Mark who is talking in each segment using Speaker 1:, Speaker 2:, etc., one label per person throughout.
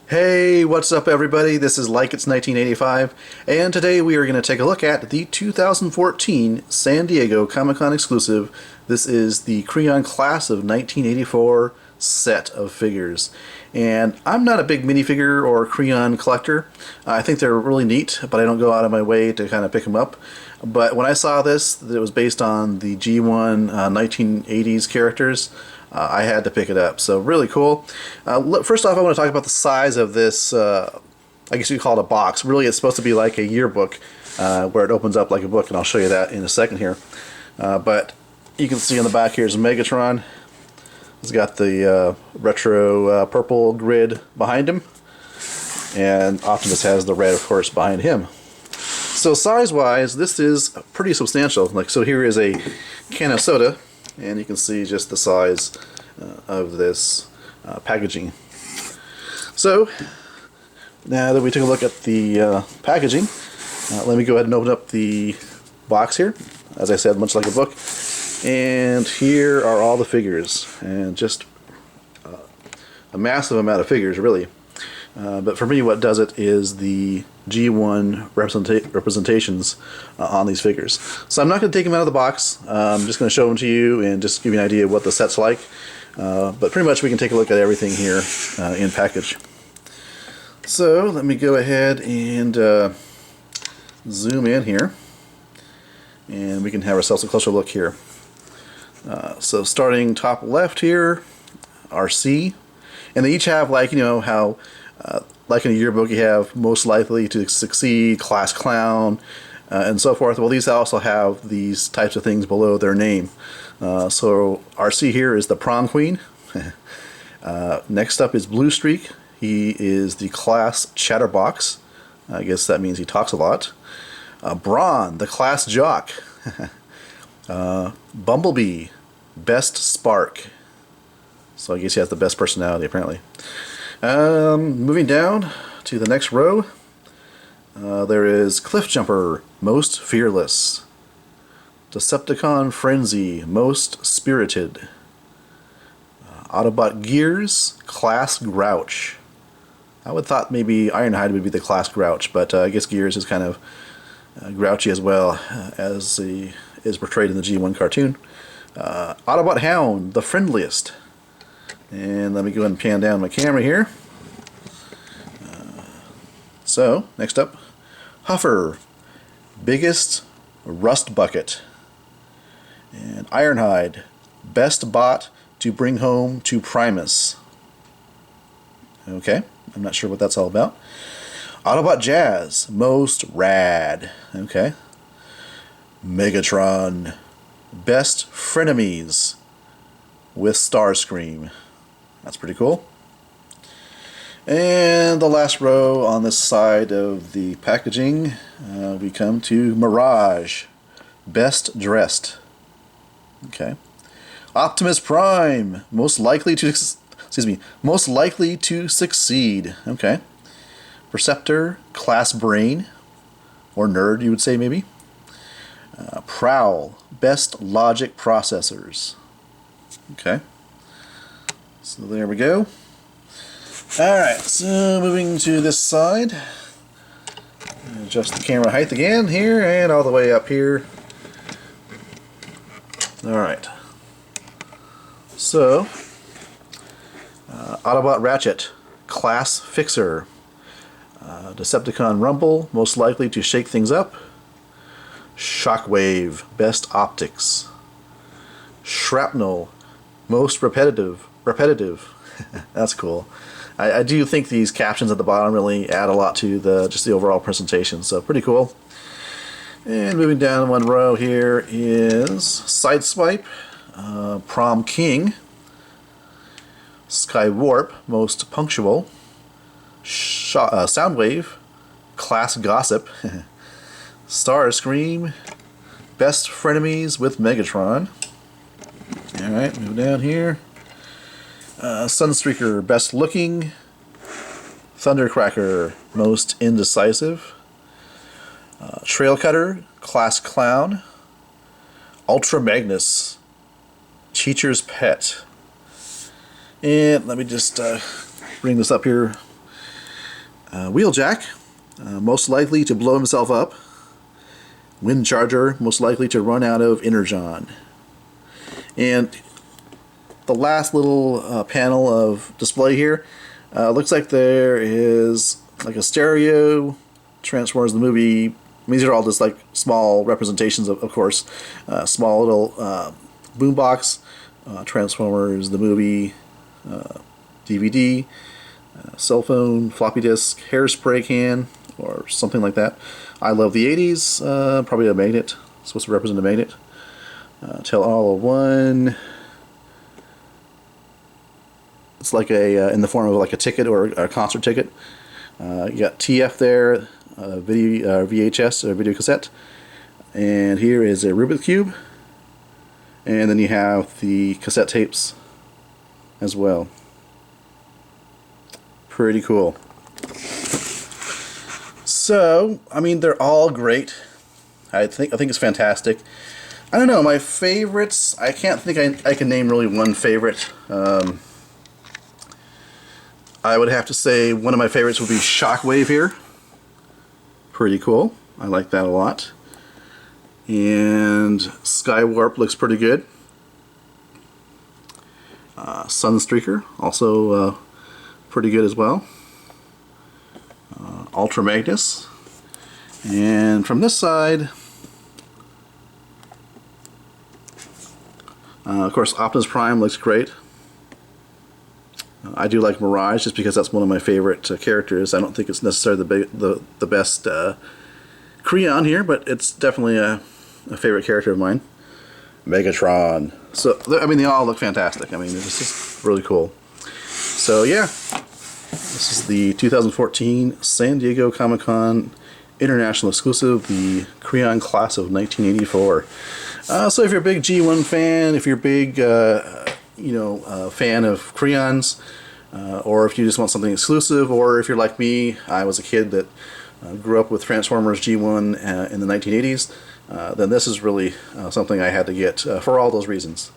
Speaker 1: Hey, what's up everybody? This is Like It's 1985, and today we are going to take a look at the 2014 San Diego Comic-Con exclusive. This is the Kre-O Class of 1984 set of figures. And I'm not a big minifigure or Kre-O collector. I think they're really neat, but I don't go out of my way to kind of pick them up. But when I saw this, that it was based on the G1 1980s characters, I had to pick it up. So really cool. First off, I want to talk about the size of this, I guess you could call it a box. Really, it's supposed to be like a yearbook, where it opens up like a book, and I'll show you that in a second here. But you can see on the back here is Megatron. He's got the retro purple grid behind him, and Optimus has the red, of course, behind him. So size-wise, this is pretty substantial. Like, so here is a can of soda, and you can see just the size of this packaging. So now that we took a look at the packaging, let me go ahead and open up the box here. As I said, much like a book. And here are all the figures, and just a massive amount of figures, really. But for me, what does it is the G1 representations on these figures. So I'm not going to take them out of the box. I'm just going to show them to you and just give you an idea of what the set's like. But pretty much we can take a look at everything here in package. So let me go ahead and zoom in here, and we can have ourselves a closer look here. So starting top left here, RC, and they each have, like, you know how like in a yearbook you have most likely to succeed, class clown, and so forth. Well, these also have these types of things below their name. So RC here is the prom queen. Next up is Blue Streak. He is the class chatterbox. I guess that means he talks a lot. Brawn, the class jock. Bumblebee, best spark. So I guess he has the best personality, apparently. Moving down to the next row, there is Cliff Jumper, most fearless. Decepticon Frenzy, most spirited. Autobot Gears, class Grouch. I would thought maybe Ironhide would be the class Grouch, but I guess Gears is kind of grouchy as well, as he is portrayed in the G1 cartoon. Autobot Hound, the friendliest. And let me go ahead and pan down my camera here. So, next up, Huffer, biggest rust bucket. And Ironhide, best bot to bring home to Primus. Okay, I'm not sure what that's all about. Autobot Jazz, most rad. Okay. Megatron, best frenemies with Starscream. That's pretty cool. And the last row on this side of the packaging, we come to Mirage, best dressed. Okay. Optimus Prime, most likely to succeed. Okay. Perceptor, class brain, or nerd, you would say maybe. Prowl, best logic processors. Okay. So there we go. Alright, so moving to this side. Adjust the camera height again here, and all the way up here. Alright. So, Autobot Ratchet, class fixer. Decepticon Rumble, most likely to shake things up. Shockwave, best optics. Shrapnel, most repetitive. That's cool. I do think these captions at the bottom really add a lot to just the overall presentation, so pretty cool. And moving down one row here is Sideswipe, Prom King, Skywarp, most punctual, Soundwave, class gossip, Starscream, best frenemies with Megatron. Alright, move down here. Sunstreaker, best looking. Thundercracker, most indecisive. Trail Cutter, class clown. Ultra Magnus, teacher's pet. And let me just bring this up here. Wheeljack, most likely to blow himself up. Wind Charger, most likely to run out of Energon. And the last little panel of display here, looks like there is like a stereo, Transformers the movie. These are all just like small representations of course. Small little boombox, Transformers the movie, DVD, cell phone, floppy disk, hairspray can, or something like that. I love the 80s, probably a magnet, supposed to represent a magnet. Tell all of one. It's like a in the form of like a ticket or a concert ticket. You got TF there, video VHS or video cassette, and here is a Rubik's Cube, and then you have the cassette tapes as well. Pretty cool. So, I mean, they're all great. I think it's fantastic. I don't know, my favorites, I can't think I can name really one favorite. I would have to say one of my favorites would be Shockwave here. Pretty cool. I like that a lot. And Skywarp looks pretty good. Sunstreaker, also pretty good as well. Ultra Magnus. And from this side, of course, Optimus Prime looks great. I do like Mirage just because that's one of my favorite characters. I don't think it's necessarily the best Kre-O here, but it's definitely a favorite character of mine. Megatron. So, I mean, they all look fantastic. I mean, it's just really cool. So, yeah. This is the 2014 San Diego Comic-Con International Exclusive, the Kre-O class of 1984. So if you're a big G1 fan, if you're a big, fan of Kre-Ons, or if you just want something exclusive, or if you're like me, I was a kid that grew up with Transformers G1 in the 1980s, then this is really something I had to get for all those reasons.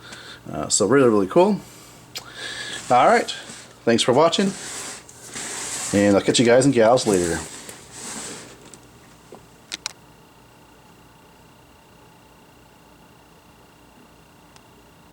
Speaker 1: So really, really cool. Alright, thanks for watching, and I'll catch you guys and gals later.